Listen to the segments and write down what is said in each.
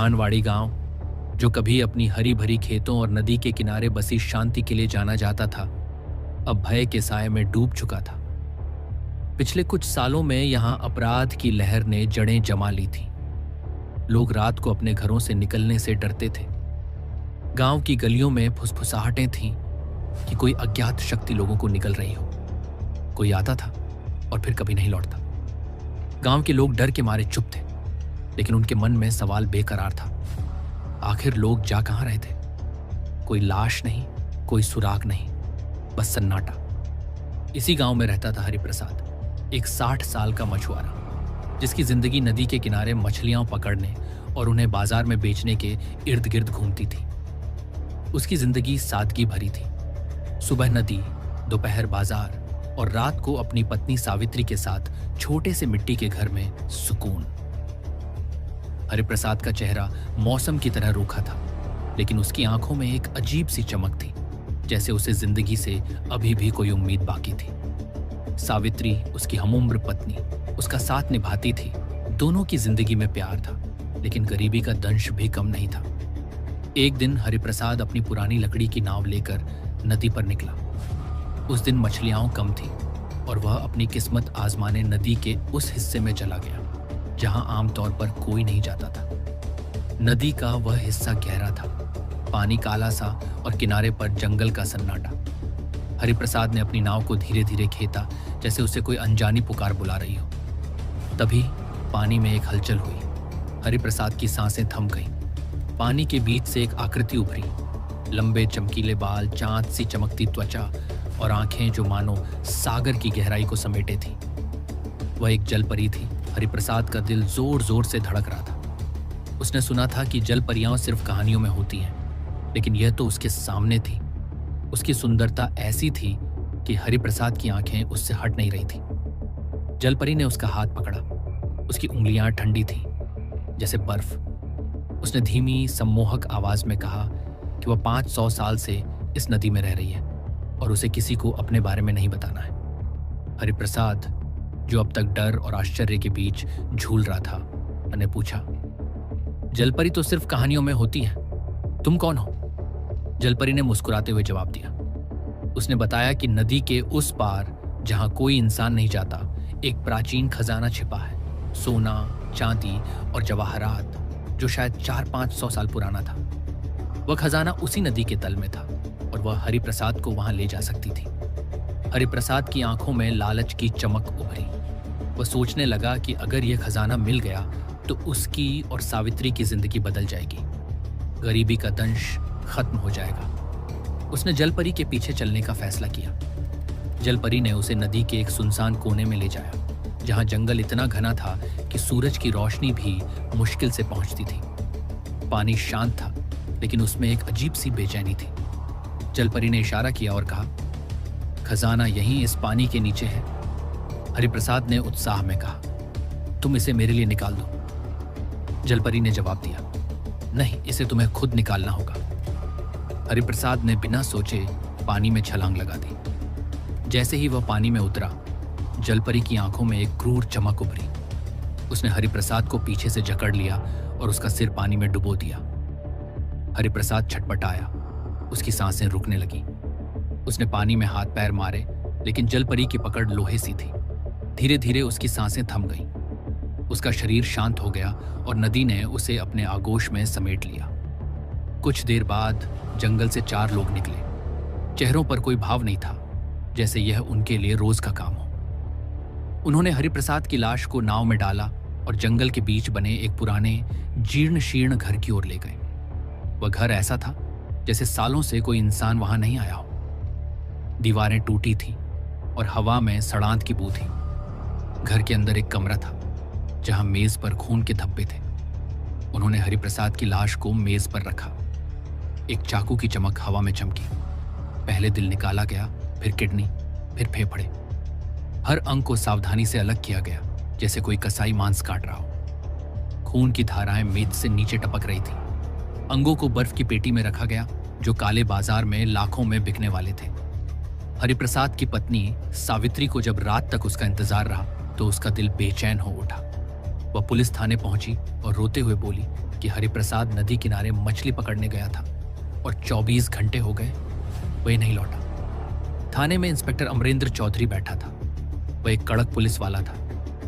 धानवाड़ी गांव, जो कभी अपनी हरी भरी खेतों और नदी के किनारे बसी शांति के लिए जाना जाता था, अब भय के साए में डूब चुका था। पिछले कुछ सालों में यहां अपराध की लहर ने जड़ें जमा ली थी। लोग रात को अपने घरों से निकलने से डरते थे। गांव की गलियों में फुसफुसाहटें थीं कि कोई अज्ञात शक्ति लोगों को निकल रही हो। कोई आता था और फिर कभी नहीं लौटता। गांव के लोग डर के मारे चुप थे, लेकिन उनके मन में सवाल बेकरार था। आखिर लोग जा कहां रहे थे? कोई लाश नहीं, कोई सुराग नहीं, बस सन्नाटा। इसी गांव में रहता था हरिप्रसाद, एक 60 साल का मछुआरा, जिसकी जिंदगी नदी के किनारे मछलियां पकड़ने और उन्हें बाजार में बेचने के इर्द गिर्द घूमती थी। उसकी जिंदगी सादगी भरी थी। सुबह नदी, दोपहर बाजार और रात को अपनी पत्नी सावित्री के साथ छोटे से मिट्टी के घर में सुकून। हरिप्रसाद का चेहरा मौसम की तरह रूखा था, लेकिन उसकी आंखों में एक अजीब सी चमक थी, जैसे उसे जिंदगी से अभी भी कोई उम्मीद बाकी थी। सावित्री, उसकी हमउम्र पत्नी, उसका साथ निभाती थी। दोनों की जिंदगी में प्यार था, लेकिन गरीबी का दंश भी कम नहीं था। एक दिन हरिप्रसाद अपनी पुरानी लकड़ी की नाव लेकर नदी पर निकला। उस दिन मछलियां कम थीं और वह अपनी किस्मत आजमाने नदी के उस हिस्से में चला गया जहां आमतौर पर कोई नहीं जाता था। नदी का वह हिस्सा गहरा था, पानी काला सा और किनारे पर जंगल का सन्नाटा। हरिप्रसाद ने अपनी नाव को धीरे धीरे खींचा, जैसे उसे कोई अनजानी पुकार बुला रही हो। तभी पानी में एक हलचल हुई। हरिप्रसाद की सांसें थम गईं। पानी के बीच से एक आकृति उभरी। लंबे चमकीले बाल, चांद सी चमकती त्वचा और आंखें जो मानो सागर की गहराई को समेटे थी। वह एक जलपरी थी। हरिप्रसाद का दिल जोर जोर से धड़क रहा था। उसने सुना था कि जलपरियां सिर्फ कहानियों में होती हैं, लेकिन यह तो उसके सामने थी। उसकी सुंदरता ऐसी थी कि हरिप्रसाद की आंखें उससे हट नहीं रही थी। जलपरी ने उसका हाथ पकड़ा। उसकी उंगलियां ठंडी थीं, जैसे बर्फ। उसने धीमी सम्मोहक आवाज में कहा कि वह 500 साल से इस नदी में रह रही है और उसे किसी को अपने बारे में नहीं बताना है। हरिप्रसाद, जो अब तक डर और आश्चर्य के बीच झूल रहा था, मैंने पूछा, जलपरी तो सिर्फ कहानियों में होती है, तुम कौन हो? जलपरी ने मुस्कुराते हुए जवाब दिया। उसने बताया कि नदी के उस पार, जहां कोई इंसान नहीं जाता, एक प्राचीन खजाना छिपा है। सोना, चांदी और जवाहरात, जो शायद 400-500 साल पुराना था। वह खजाना उसी नदी के तल में था और वह हरिप्रसाद को वहां ले जा सकती थी। हरिप्रसाद की आंखों में लालच की चमक उभरी। वह सोचने लगा कि अगर यह खजाना मिल गया तो उसकी और सावित्री की जिंदगी बदल जाएगी। गरीबी का दंश खत्म हो जाएगा। उसने जलपरी के पीछे चलने का फैसला किया। जलपरी ने उसे नदी के एक सुनसान कोने में ले जाया, जहां जंगल इतना घना था कि सूरज की रोशनी भी मुश्किल से पहुंचती थी। पानी शांत था, लेकिन उसमें एक अजीब सी बेचैनी थी। जलपरी ने इशारा किया और कहा, खजाना यहीं इस पानी के नीचे है। हरिप्रसाद ने उत्साह में कहा, तुम इसे मेरे लिए निकाल दो। जलपरी ने जवाब दिया, नहीं, इसे तुम्हें खुद निकालना होगा। हरिप्रसाद ने बिना सोचे पानी में छलांग लगा दी। जैसे ही वह पानी में उतरा, जलपरी की आंखों में एक क्रूर चमक उभरी। उसने हरिप्रसाद को पीछे से जकड़ लिया और उसका सिर पानी में डुबो दिया। हरिप्रसाद छटपटाया। उसकी सांसें रुकने लगी। उसने पानी में हाथ पैर मारे, लेकिन जलपरी की पकड़ लोहे सी थी। धीरे धीरे उसकी सांसें थम गईं। उसका शरीर शांत हो गया और नदी ने उसे अपने आगोश में समेट लिया। कुछ देर बाद जंगल से 4 लोग निकले। चेहरों पर कोई भाव नहीं था, जैसे यह उनके लिए रोज का काम हो। उन्होंने हरिप्रसाद की लाश को नाव में डाला और जंगल के बीच बने एक पुराने जीर्ण शीर्ण घर की ओर ले गए। वह घर ऐसा था जैसे सालों से कोई इंसान वहां नहीं आया हो। दीवारें टूटी थीं और हवा में सड़ांत की बू थी। घर के अंदर एक कमरा था जहां मेज पर खून के धब्बे थे। उन्होंने हरिप्रसाद की लाश को मेज पर रखा। एक चाकू की चमक हवा में चमकी। पहले दिल निकाला गया, फिर किडनी, फिर फेफड़े। हर अंग को सावधानी से अलग किया गया, जैसे कोई कसाई मांस काट रहा हो। खून की धाराएं मेज से नीचे टपक रही थी। अंगों को बर्फ की पेटी में रखा गया, जो काले बाजार में लाखों में बिकने वाले थे। हरिप्रसाद की पत्नी सावित्री को जब रात तक उसका इंतजार रहा तो उसका दिल बेचैन हो उठा। वह पुलिस थाने पहुंची और रोते हुए बोली, कि हरिप्रसाद नदी किनारे मछली पकड़ने गया था और 24 घंटे हो गए वह नहीं लौटा। थाने में इंस्पेक्टर अमरेंद्र चौधरी बैठा था। वह एक कड़क पुलिस वाला था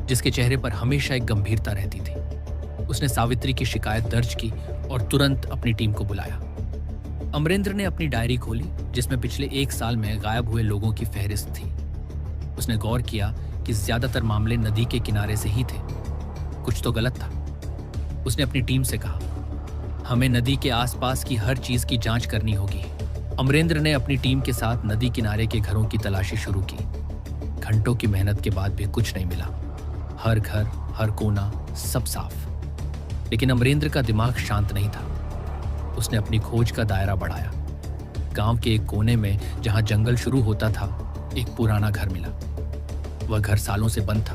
जिसके चेहरे पर हमेशा एक गंभीरता रहती थी। उसने सावित्री की शिकायत दर्ज की और तुरंत अपनी टीम को बुलाया। अमरेंद्र ने अपनी डायरी खोली जिसमें पिछले 1 साल में गायब हुए लोगों की फहरिस्त थी। उसने गौर किया कि ज्यादातर मामले नदी के किनारे से ही थे। कुछ तो गलत था। उसने अपनी टीम से कहा, हमें नदी के आसपास की हर चीज की जांच करनी होगी। अमरेंद्र ने अपनी टीम के साथ नदी किनारे के घरों की तलाशी शुरू की। घंटों की मेहनत के बाद भी कुछ नहीं मिला। हर घर, हर कोना, सब साफ। लेकिन अमरेंद्र का दिमाग शांत नहीं था। उसने अपनी खोज का दायरा बढ़ाया। गांव के एक कोने में जहां जंगल शुरू होता था, एक पुराना घर मिला। वह घर सालों से बंद था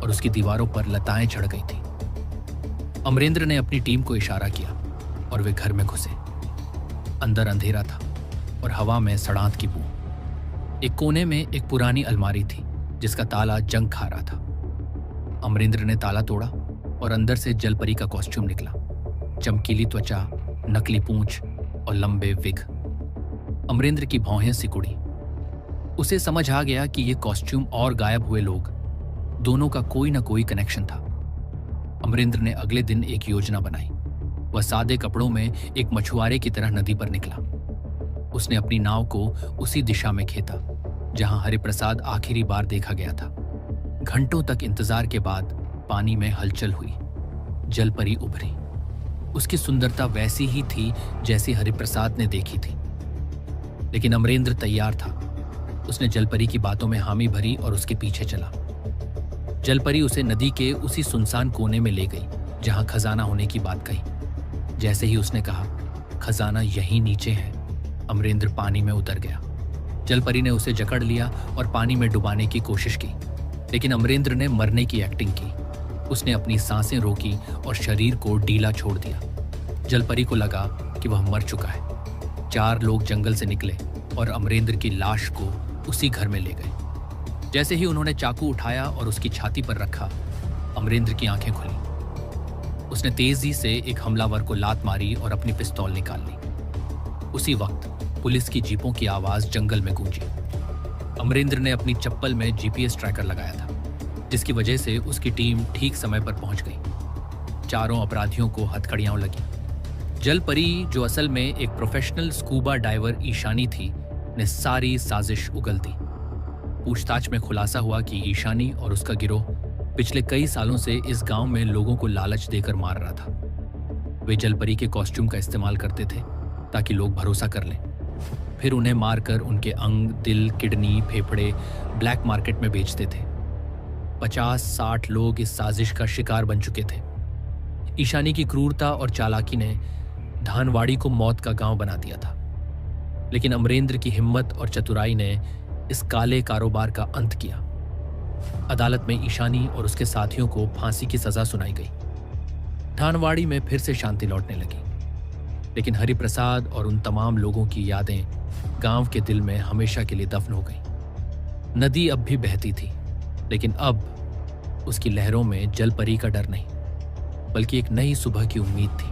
और उसकी दीवारों पर लताएं चढ़ गई थी। अमरेंद्र ने अपनी टीम को इशारा किया और वे घर में घुसे। अंदर अंधेरा था और हवा में सड़ांत की बू। एक कोने में एक पुरानी अलमारी थी जिसका ताला जंग खा रहा था। अमरेंद्र ने ताला तोड़ा और अंदर से जलपरी का कॉस्ट्यूम निकला। चमकीली त्वचा, नकली पूंछ और लंबे विग। अमरेंद्र की भौहें सिकुड़ी। उसे समझ आ गया कि यह कॉस्ट्यूम और गायब हुए लोग, दोनों का कोई ना कोई कनेक्शन था। अमरेंद्र ने अगले दिन एक योजना बनाई। वह सादे कपड़ों में एक मछुआरे की तरह नदी पर निकला। उसने अपनी नाव को उसी दिशा में खेता जहां हरिप्रसाद आखिरी बार देखा गया था। घंटों तक इंतजार के बाद पानी में हलचल हुई। जलपरी उभरी। उसकी सुंदरता वैसी ही थी जैसी हरिप्रसाद ने देखी थी। लेकिन अमरेंद्र तैयार था। उसने जलपरी की बातों में हामी भरी और उसके पीछे चला। जलपरी उसे नदी के उसी सुनसान कोने में ले गई जहां खजाना होने की बात कही। जैसे ही उसने कहा, खजाना यहीं नीचे है, अमरेंद्र पानी में उतर गया। जलपरी ने उसे जकड़ लिया और पानी में डुबाने की कोशिश की, लेकिन अमरेंद्र ने मरने की एक्टिंग की। उसने अपनी सांसें रोकी और शरीर को ढीला छोड़ दिया। जलपरी को लगा कि वह मर चुका है। 4 लोग जंगल से निकले और अमरेंद्र की लाश को उसी घर में ले गए। जैसे ही उन्होंने चाकू उठाया और उसकी छाती पर रखा, अमरेंद्र की आंखें खुली। उसने तेजी से एक हमलावर को लात मारी और अपनी पिस्तौल निकाल ली। उसी वक्त पुलिस की जीपों की आवाज जंगल में गूंजी। अमरेंद्र ने अपनी चप्पल में जीपीएस ट्रैकर लगाया था, जिसकी वजह से उसकी टीम ठीक समय पर पहुंच गई। 4 अपराधियों को हथकड़ियां लगी। जलपरी, जो असल में एक प्रोफेशनल स्कूबा डाइवर ईशानी थी, ने सारी साजिश उगल दी। पूछताछ में खुलासा हुआ कि ईशानी और उसका गिरोह पिछले कई सालों से इस गांव में लोगों को लालच देकर मार रहा था। वे जलपरी के कॉस्ट्यूम का इस्तेमाल करते थे ताकि लोग भरोसा कर लें। फिर उन्हें मारकर उनके अंग, दिल, किडनी, फेफड़े ब्लैक मार्केट में बेचते थे। 50-60 लोग इस साजिश का शिकार बन चुके थे। ईशानी की क्रूरता और चालाकी ने धानवाड़ी को मौत का गांव बना दिया था। लेकिन अमरेंद्र की हिम्मत और चतुराई ने इस काले कारोबार का अंत किया। अदालत में ईशानी और उसके साथियों को फांसी की सजा सुनाई गई। धानवाड़ी में फिर से शांति लौटने लगी। लेकिन हरिप्रसाद और उन तमाम लोगों की यादें गांव के दिल में हमेशा के लिए दफन हो गई। नदी अब भी बहती थी, लेकिन अब उसकी लहरों में जलपरी का डर नहीं, बल्कि एक नई सुबह की उम्मीद थी।